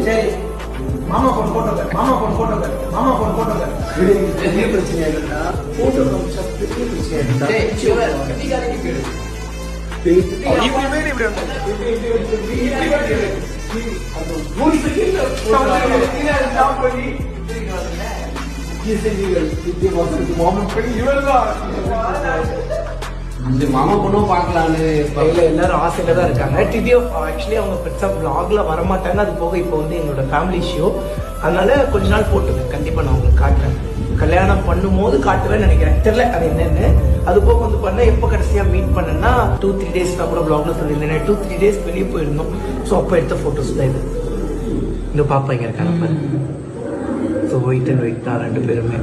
சரி மாமா போன் போட்டோங்க மாமா போன் போட்டோங்க பெரிய பிரச்சனை இல்லைன்னா போட்டோ பெரிய பிரச்சனை மாமா பொண்ணும் பார்க்கலான்னு எல்லாரும் ஆசையில தான் இருக்காங்க. டிடிஓ ஆக்சுவலி அவங்க பெருசா vlogல வரமாட்டாங்க. அது போக இப்போ வந்து எங்களோட ஃபேமிலி ஷோ, அதனால கொஞ்ச நாள் போட்டுவேன். கண்டிப்பா நான் உங்களுக்கு காட்டுறேன். கல்யாணம் பண்ணும்போது காட்டுவேன்னு நினைக்கிறேன், தெரியல அது என்னன்னு. அது போக வந்து பண்ண எப்போ கடைசியா மீட் பண்ணேன்னா 2-3 days நான் கூட vlogல சொல்லியிருந்தேன். 2-3 days வெளியே போயிருந்தோம். ஸோ அப்போ எடுத்த போட்டோஸ் தான் இது. இந்த பாப்பா இங்க இருக்காங்க பாரு. ஸோ ஒயிட் அண்ட் ஒயிட் தான் ரெண்டு பேருமே.